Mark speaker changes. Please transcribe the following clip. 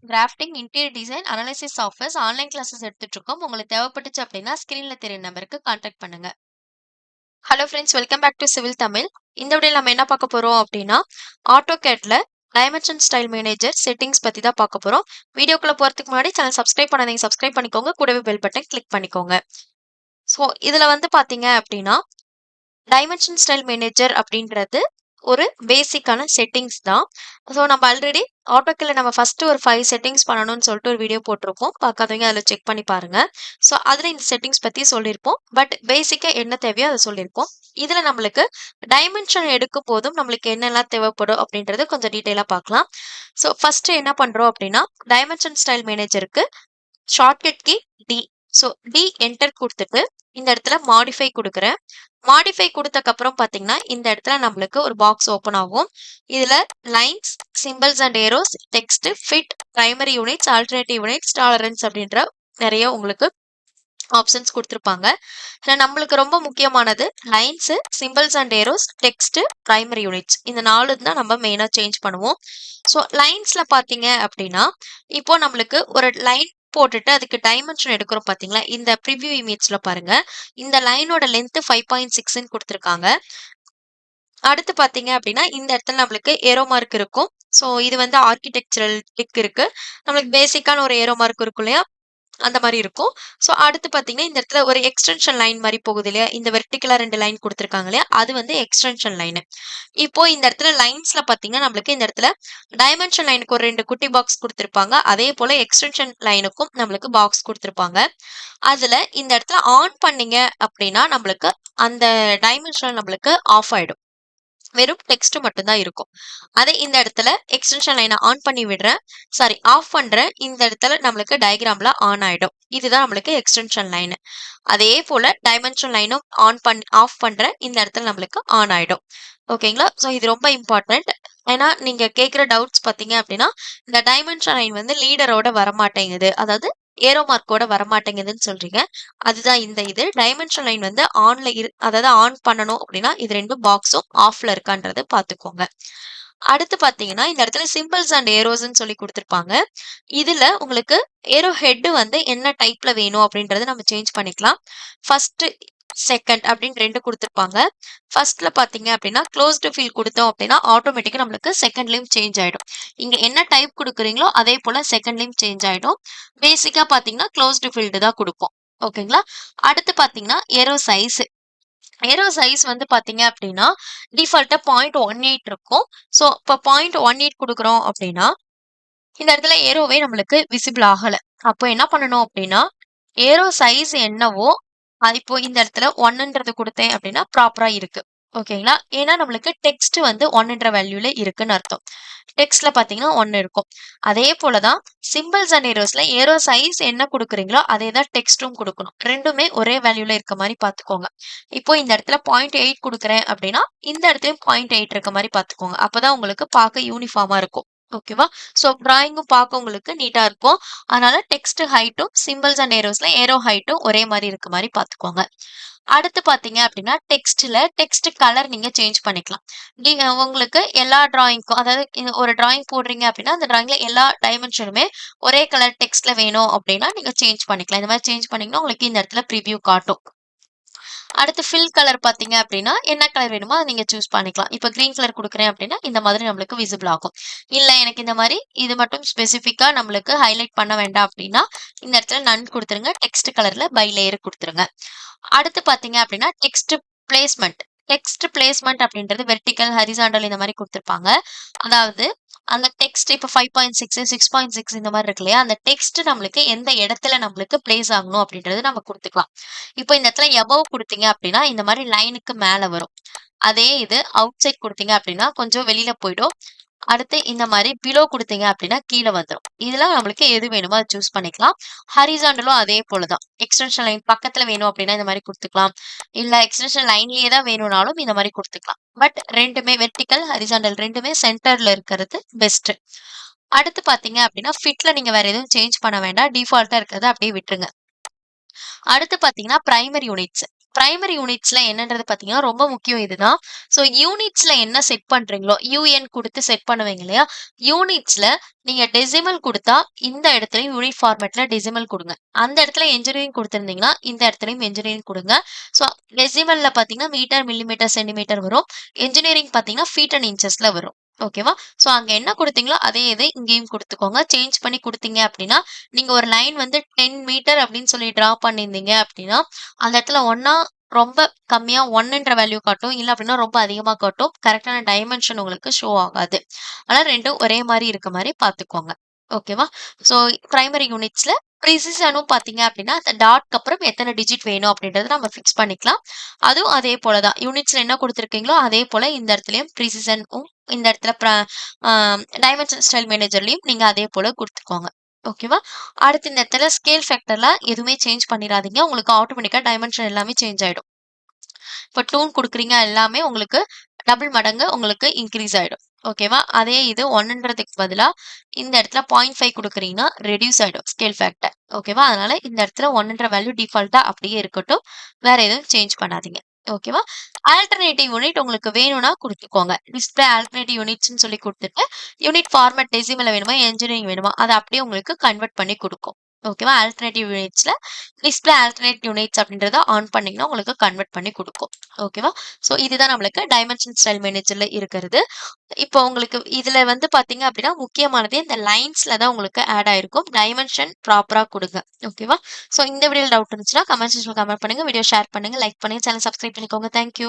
Speaker 1: Grafting, interior design, analysis softwares online classes எடுத்துட்டு இருக்கோம். உங்களுக்கு தேவைப்பட்டுச்சு அப்படின்னா ஸ்கிரீன்ல தெரியும் நம்பருக்கு கான்டாக்ட் பண்ணுங்க. Hello friends, welcome back to civil Tamil. இந்த வீடியோல நம்ம என்ன பார்க்க போறோம் அப்படின்னா, ஆட்டோகேட்ல டைமென்ஷன் ஸ்டைல் மேனேஜர் செட்டிங்ஸ் பத்தி தான் பார்க்க போறோம். வீடியோக்குள்ள போறதுக்கு முன்னாடி சேனல் சப்ஸ்கிரைப் பண்ணாதீங்க, சப்ஸ்கிரைப் பண்ணிக்கோங்க. கூடவே பெல் பட்டன் கிளிக் பண்ணிக்கோங்க. ஸோ இதுல வந்து பாத்தீங்க அப்படின்னா, டைமென்ஷன் ஸ்டைல் மேனேஜர் அப்படின்றது ஒரு பேசிக்கான செட்டிங்ஸ் தான். ஸோ நம்ம ஆல்ரெடி ஆட்டோக்கேல நம்ம ஃபர்ஸ்ட் ஒரு 5 செட்டிங்ஸ் பண்ணணும்னு சொல்லிட்டு ஒரு வீடியோ போட்டிருப்போம். பார்க்காதவங்க அதில் செக் பண்ணி பாருங்க. ஸோ அதில் இந்த செட்டிங்ஸ் பற்றி சொல்லியிருப்போம். பட் பேசிக்காக என்ன தேவையோ அதை சொல்லியிருப்போம். இதில் நம்மளுக்கு டைமென்ஷன் எடுக்கும் போதும் நம்மளுக்கு என்னெல்லாம் தேவைப்படும் அப்படின்றது கொஞ்சம் டீட்டெயிலாக பார்க்கலாம். ஸோ ஃபர்ஸ்ட் என்ன பண்ணுறோம் அப்படின்னா, டைமென்ஷன் ஸ்டைல் மேனேஜருக்கு shortcut key D. So D enter கொடுத்துட்டு இந்த இடத்துல மாடிஃபை கொடுக்குறேன். மாடிஃபை கொடுத்தக்கப்புறம் பார்த்தீங்கன்னா, இந்த இடத்துல நம்மளுக்கு ஒரு பாக்ஸ் ஓப்பன் ஆகும். இதுல lines, symbols and arrows, text, fit, primary units, alternative units, tolerance அப்படின்ற நிறைய உங்களுக்கு ஆப்ஷன்ஸ் கொடுத்துருப்பாங்க. இதில் நம்மளுக்கு ரொம்ப முக்கியமானது lines, symbols and arrows, text, primary units. இந்த 4 தான் நம்ம மெயினாக சேஞ்ச் பண்ணுவோம். ஸோ லைன்ஸில் பார்த்தீங்க அப்படின்னா, இப்போ நம்மளுக்கு ஒரு லைன் போட்டுட்டு அதுக்கு டைமென்ஷன் எடுக்கிறோம் பார்த்தீங்களா, இந்த ப்ரிவ்யூ இமேஜ்ல பாருங்க. இந்த லைனோட லென்த் 5.6ன்னு கொடுத்துருக்காங்க. அடுத்து பார்த்தீங்க அப்படின்னா, இந்த இடத்துல நம்மளுக்கு ஏரோ மார்க் இருக்கும். ஸோ இது வந்து ஆர்க்கிடெக்சரல் டிக் இருக்கு. நம்மளுக்கு பேசிக்கான ஒரு ஏரோ மார்க் இருக்கும் இல்லையா, அந்த மாரி இருக்கும். ஸோ அடுத்து பார்த்தீங்கன்னா, இந்த இடத்துல ஒரு எக்ஸ்டென்ஷன் லைன் மாரி போகுது இல்லையா, இந்த வெர்டிகலா 2 லைன் குடுத்துருக்காங்க இல்லையா, அது வந்து எக்ஸ்டென்ஷன் லைனு. இப்போ இந்த இடத்துல லைன்ஸ்ல பார்த்தீங்கன்னா, நம்மளுக்கு இந்த இடத்துல டைமென்ஷன் லைனுக்கு ஒரு 2 குட்டி பாக்ஸ் குடுத்துருப்பாங்க. அதே போல எக்ஸ்டென்ஷன் லைனுக்கும் நம்மளுக்கு பாக்ஸ் குடுத்துருப்பாங்க. அதுல இந்த இடத்துல ஆன் பண்ணீங்க அப்படின்னா, நம்மளுக்கு அந்த டைமென்ஷன் நம்மளுக்கு ஆஃப் ஆயிடும். வெறும் டெக்ஸ்ட் மட்டும் தான் இருக்கும். அதே இந்த இடத்துல எக்ஸ்டென்ஷன் லைனை ஆன் பண்ணி விடுறேன், சாரி ஆஃப் பண்றேன். இந்த இடத்துல நம்மளுக்கு டயக்ராம்ல ஆன் ஆயிடும். இதுதான் நம்மளுக்கு எக்ஸ்டென்ஷன் லைன். அதே போல டைமென்ஷன் லைனும் ஆஃப் பண்றேன். இந்த இடத்துல நம்மளுக்கு ஆன் ஆயிடும். ஓகேங்களா? ஸோ இது ரொம்ப இம்பார்ட்டன்ட். ஏன்னா நீங்க கேட்குற டவுட்ஸ் பார்த்தீங்க அப்படின்னா, இந்த டைமென்ஷன் லைன் வந்து லீடரோட வரமாட்டேங்குது, அதாவது ஏரோ மார்க்கோட வரமாட்டேங்குதுன்னு சொல்றீங்க. அதுதான் இந்த இது டைமென்ஷன் லைன் வந்து அதாவது ஆன் பண்ணணும் அப்படின்னா இது 2 பாக்ஸும் ஆஃப்ல இருக்கான்றது பார்த்துக்கோங்க. அடுத்து பார்த்தீங்கன்னா, இந்த இடத்துல சிம்பிள்ஸ் அண்ட் ஏரோஸ்ன்னு சொல்லி குடுத்துருப்பாங்க. இதுல உங்களுக்கு ஏரோ ஹெட் வந்து என்ன டைப்ல வேணும் அப்படின்றத நம்ம சேஞ்ச் பண்ணிக்கலாம். ஃபர்ஸ்ட், செகண்ட் அப்படின்னு 2 குடுத்துருப்பாங்க. ஃபர்ஸ்ட்ல பார்த்தீங்க அப்படின்னா, க்ளோஸ்டு ஃபீல்ட் குடுத்தோம் அப்படின்னா, ஆட்டோமேட்டிக்கா நம்மளுக்கு செகண்ட்லயும் சேஞ்ச் ஆயிடும். இங்க என்ன டைப் குடுக்குறீங்களோ அதே போல செகண்ட்லயும் சேஞ்ச் ஆயிடும். பேசிக்கா பார்த்தீங்கன்னா, க்ளோஸ்டு ஃபீல்டு தான் குடுப்போம். ஓகேங்களா? அடுத்து பார்த்தீங்கன்னா, ஏரோ சைஸ். ஏரோ சைஸ் வந்து பார்த்தீங்க அப்படின்னா, டிஃபால்ட்டா 0.18 இருக்கும். ஸோ, இப்போ 0.18 குடுக்குறோம் அப்படின்னா, இந்த இடத்துல ஏரோவே நம்மளுக்கு விசிபிள் ஆகல. அப்போ என்ன பண்ணணும் அப்படின்னா, ஏரோ சைஸ் என்னவோ, அது இப்போ இந்த இடத்துல 1ன்றது குடுத்தேன் அப்படின்னா ப்ராப்பரா இருக்கு. ஓகேங்களா? ஏன்னா நம்மளுக்கு டெக்ஸ்ட் வந்து 1ன்ற வேல்யூல இருக்குன்னு அர்த்தம். டெக்ஸ்ட்ல பார்த்தீங்கன்னா 1 இருக்கும். அதே போல தான் சிம்பிள்ஸ் அண்ட் ஏரோஸ்ல ஏரோ சைஸ் என்ன குடுக்குறீங்களோ, அதே தான் டெக்ஸ்ட்டும் குடுக்கணும். 2மே ஒரே வேல்யூல இருக்க மாரி பார்த்துக்கோங்க. இப்போ இந்த இடத்துல 0.8 குடுக்குறேன் அப்படின்னா, இந்த இடத்துலயும் 0.8 இருக்க மாரி பார்த்துக்கோங்க. அப்பதான் உங்களுக்கு பார்க்க யூனிஃபார்மா இருக்கும். ஓகேவா? ஸோ டிராயிங்கும் பார்க்க உங்களுக்கு நீட்டா இருக்கும். அதனால டெக்ஸ்ட் ஹைட்டும், சிம்பிள்ஸ் அண்ட் ஏரோஸ்ல ஏரோ ஹைட்டும் ஒரே மாரி இருக்க மாரி பார்த்துக்கோங்க. அடுத்து பார்த்தீங்க அப்படின்னா, டெக்ஸ்ட் கலர் நீங்க சேஞ்ச் பண்ணிக்கலாம். நீங்க உங்களுக்கு எல்லா டிராயிங்க்கும், அதாவது ஒரு டிராயிங் போடுறீங்க அப்படின்னா, அந்த டிராயிங்ல எல்லா டைமென்ஷனுமே ஒரே கலர் டெக்ஸ்ட்ல வேணும் அப்படின்னா, நீங்க சேஞ்ச் பண்ணிக்கலாம். இந்த மாரி சேஞ்ச் பண்ணீங்கன்னா, உங்களுக்கு இந்த இடத்துல ப்ரிவ்யூ காட்டும். அடுத்து ஃபில் கலர் பார்த்தீங்க அப்படின்னா, என்ன கலர் வேணுமோ அத நீங்க சூஸ் பண்ணிக்கலாம். இப்ப கிரீன் கலர் குடுக்குறேன் அப்படின்னா, இந்த மாதிரி நம்மளுக்கு விசிபிள் ஆகும். இல்ல எனக்கு இந்த மாரி இது மட்டும் ஸ்பெசிஃபிக்கா நம்மளுக்கு ஹைலைட் பண்ண வேண்டாம் அப்படின்னா, இந்த இடத்துல நன் குடுத்துருங்க. டெக்ஸ்ட் கலர்ல பை லேயர் குடுத்துருங்க. அடுத்து பார்த்தீங்க அப்படின்னா, பிளேஸ்மென்ட். டெக்ஸ்ட் பிளேஸ்மென்ட் அப்படின்றது வெர்டிகல், ஹரிசாண்டல் இந்த மாரி குடுத்துருப்பாங்க. அதாவது அந்த டெக்ஸ்ட் இப்ப 5.6, 6.6 இந்த மாரி இருக்கு இல்லையா? அந்த டெக்ஸ்ட் நம்மளுக்கு எந்த இடத்துல நம்மளுக்கு பிளேஸ் ஆகணும் அப்படின்றது நம்ம குடுத்துக்கலாம். இப்போ இந்த இடத்துல எபோவ் குடுத்தீங்க அப்படின்னா, இந்த மாரி லைனுக்கு மேல வரும். அதே இது அவுட் சைட் குடுத்தீங்க அப்படின்னா, கொஞ்சம் வெளியில போயிடும். அடுத்து இந்த மாரி பிலோ குடுத்தீங்க அப்படின்னா, கீழ வந்துரும். இதெல்லாம் நம்மளுக்கு எது வேணுமோ அத சூஸ் பண்ணிக்கலாம். ஹாரிசான்டலும் அதே போல தான். எக்ஸ்டென்ஷன் லைன் பக்கத்துல வேணும் அப்படின்னா, இந்த மாரி குடுத்துக்கலாம். இல்ல எக்ஸ்டென்ஷன் லைன்லயே தான் வேணும்னாலும் இந்த மாரி குடுத்துக்கலாம். பட் 2மே வெர்டிகல், ஹாரிசான்டல் 2மே சென்டர்ல இருக்கிறது பெஸ்ட். அடுத்து பார்த்தீங்க அப்படின்னா, ஃபிட்ல நீங்க வேற எதுவும் சேஞ்ச் பண்ண வேண்டாம். டிஃபால்ட்டா இருக்கிறத அப்படியே விட்டுருங்க. அடுத்து பார்த்தீங்கன்னா, பிரைமரி யூனிட்ஸ். பிரைமரி யூனிட்ஸ்ல என்னன்றது பார்த்தீங்கன்னா, ரொம்ப முக்கியம் இதுதான். ஸோ யூனிட்ஸ்ல என்ன செட் பண்றீங்களோ, யூஎன் குடுத்து செட் பண்ணுவீங்க இல்லையா? யூனிட்ஸ்ல நீங்க டெசிமல் குடுத்தா, இந்த இடத்துலயும் யூனிட் ஃபார்மேட்ல டெசிமல் குடுங்க. அந்த இடத்துல என்ஜினியரிங் குடுத்திருந்தீங்கன்னா, இந்த இடத்துலயும் என்ஜினியரிங் குடுங்க. ஸோ டெசிமல்ல பார்த்தீங்கன்னா, மீட்டர், மில்லிமீட்டர், சென்டிமீட்டர் வரும். என்ஜினியரிங் பார்த்தீங்கன்னா, ஃபீட் அண்ட் இன்ச்சஸ்ல வரும். ஓகேவா? ஸோ அங்க என்ன குடுத்தீங்களோ, அதே இது இங்கேயும் குடுத்துக்கோங்க. சேஞ்ச் பண்ணி குடுத்தீங்க அப்டின்னா, நீங்க ஒரு லைன் வந்து 10 மீட்டர் அப்டின்னு சொல்லி டிரா பண்ணியிருந்தீங்க அப்டின்னா, அந்த இடத்துல ஒண்ணா ரொம்ப கம்மியா 1ன்ற வேல்யூ காட்டும். இல்ல அப்டின்னா ரொம்ப அதிகமா காட்டும். கரெக்ட்டான டைமென்ஷன் உங்களுக்கு ஷோ ஆகாது. ஆனா 2ம் ஒரே மாரி இருக்க மாரி பார்த்துக்கோங்க. ஓகேவா? ஸோ பிரைமரி யூனிட்ஸ்ல ப்ரிசிஷனும் பார்த்தீங்க அப்டின்னா, அந்த டாட்க்கு அப்புறம் எத்தன டிஜிட் வேணும் அப்டின்றத நம்ம ஃபிக்ஸ் பண்ணிக்கலாம். அதுவும் அதே போல தான். யூனிட்ஸ்ல என்ன குடுத்துருக்கீங்களோ, அதே போல இந்த இடத்துலயும் ப்ரிசிஷனும் இந்த இடத்துல அ டைமென்ஷன் ஸ்டைல் மேனேஜர்லயும் நீங்க அதே போல குடுத்துக்கோங்க. ஓகேவா? அடுத்து இந்த இடத்துல ஸ்கேல் ஃபேக்டர்ல எதுவுமே சேஞ்ச் பண்ணிறாதீங்க. உங்களுக்கு ஆட்டோமேட்டிக்கா டைமென்ஷன் எல்லாமே சேஞ்ச் ஆயிடும். இப்ப டூன் குடுக்குறீங்க எல்லாமே உங்களுக்கு டபுள் மடங்கு உங்களுக்கு இன்கிரீஸ் ஆயிடும். ஓகேவா? அதே இது 1ன்றதுக்கு பதிலா இந்த இடத்துல 0.5 குடுக்குறீங்கன்னா, ரெட்யூஸ் ஆயிடும் ஸ்கேல் ஃபேக்டர். ஓகேவா? அதனால இந்த இடத்துல 1ன்ற வேல்யூ டிஃபால்ட்டா அப்படியே இருக்கட்டும். வேற எதுவும் சேஞ்ச் பண்ணாதீங்க. ஓகேவா? ஆல்டர்னேட்டிவ் யூனிட் உங்களுக்கு வேணும்னா குடுத்துக்கோங்க. டிஸ்ப்ளே ஆல்டர்னேட்டிவ் யூனிட்ஸ்ன்னு சொல்லி குடுத்துட்டு, யூனிட் ஃபார்மேட் டெசிமல்ல வேணுமா, என்ஜினியரிங் வேணுமா, அத அப்படியே உங்களுக்கு கன்வெர்ட் பண்ணி குடுக்கும். ஓகேவா? ஆல்டர்னேட்டிவ் யூனிட்ஸ்ல டிஸ்ப்ளே ஆல்டர்னேட் யூனிட்ஸ் அப்படின்றத ஆன் பண்ணீங்கன்னா, உங்களுக்கு கன்வெர்ட் பண்ணி குடுக்கும். ஓகேவா? ஸோ இதுதான் நம்மளுக்கு டைமென்ஷன் ஸ்டைல் மேனேஜர்ல இருக்கிறது. இப்போ உங்களுக்கு இதுல வந்து பார்த்தீங்க அப்படின்னா, முக்கியமானது இந்த லைன்ஸ்ல தான் உங்களுக்கு ஆட் ஆயிருக்கும். டைமென்ஷன் ப்ராப்பரா குடுங்க. ஓகேவா? ஸோ இந்த வீடியோல டவுட் இருந்துச்சுன்னா, கமெண்ட் செக்ஷன்ல கமெண்ட் பண்ணுங்க. வீடியோ ஷேர் பண்ணுங்க, லைக் பண்ணுங்க, சேனல் சப்ஸ்கிரைப் பண்ணிக்கோங்க. Thank you.